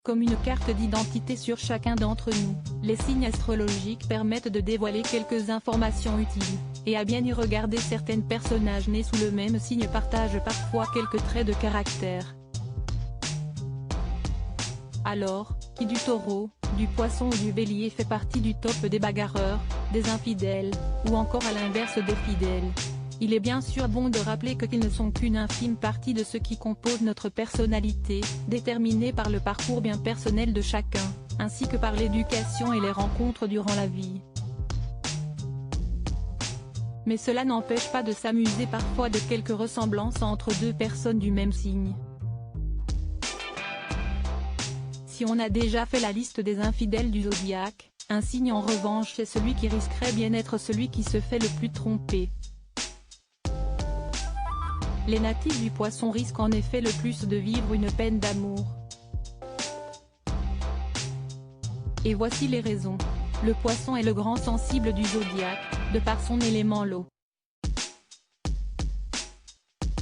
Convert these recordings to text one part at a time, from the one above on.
Comme une carte d'identité sur chacun d'entre nous, les signes astrologiques permettent de dévoiler quelques informations utiles, et à bien y regarder certains personnages nés sous le même signe partagent parfois quelques traits de caractère. Alors, qui du Taureau, du Poisson ou du Bélier fait partie du top des bagarreurs, des infidèles, ou encore à l'inverse des fidèles? Il est bien sûr bon de rappeler qu'ils ne sont qu'une infime partie de ce qui compose notre personnalité, déterminée par le parcours bien personnel de chacun, ainsi que par l'éducation et les rencontres durant la vie. Mais cela n'empêche pas de s'amuser parfois de quelques ressemblances entre deux personnes du même signe. Si on a déjà fait la liste des infidèles du zodiaque, un signe en revanche est celui qui risquerait bien d'être celui qui se fait le plus tromper. Les natifs du Poisson risquent en effet le plus de vivre une peine d'amour. Et voici les raisons. Le Poisson est le grand sensible du zodiaque, de par son élément l'eau.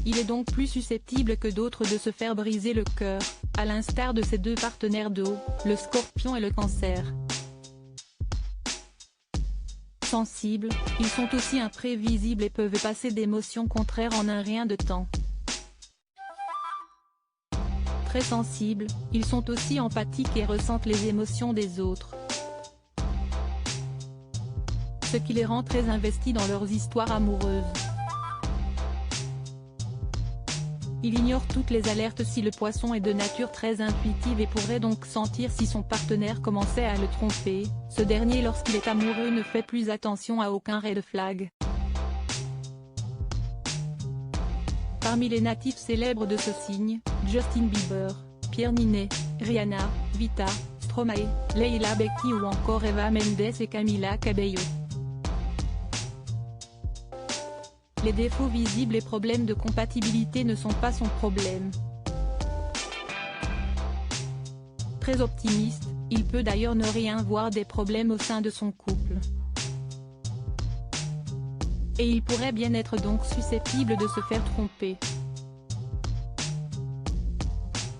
Il est donc plus susceptible que d'autres de se faire briser le cœur, à l'instar de ses deux partenaires d'eau, le Scorpion et le Cancer. Sensibles, ils sont aussi imprévisibles et peuvent passer d'émotions contraires en un rien de temps. Très sensibles, ils sont aussi empathiques et ressentent les émotions des autres, ce qui les rend très investis dans leurs histoires amoureuses. Il ignore toutes les alertes si le Poisson est de nature très intuitive et pourrait donc sentir si son partenaire commençait à le tromper. Ce dernier, lorsqu'il est amoureux, ne fait plus attention à aucun red flag. Parmi les natifs célèbres de ce signe, Justin Bieber, Pierre Niney, Rihanna, Vita, Stromae, Leila Bekti ou encore Eva Mendes et Camila Cabello. Les défauts visibles et problèmes de compatibilité ne sont pas son problème. Très optimiste, il peut d'ailleurs ne rien voir des problèmes au sein de son couple. Et il pourrait bien être donc susceptible de se faire tromper.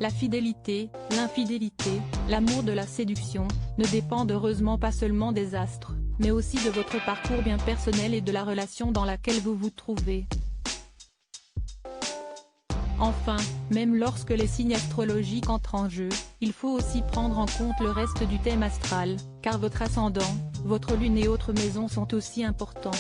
La fidélité, l'infidélité, l'amour de la séduction, ne dépendent heureusement pas seulement des astres, mais aussi de votre parcours bien personnel et de la relation dans laquelle vous vous trouvez. Enfin, même lorsque les signes astrologiques entrent en jeu, il faut aussi prendre en compte le reste du thème astral, car votre ascendant, votre lune et autres maisons sont aussi importants.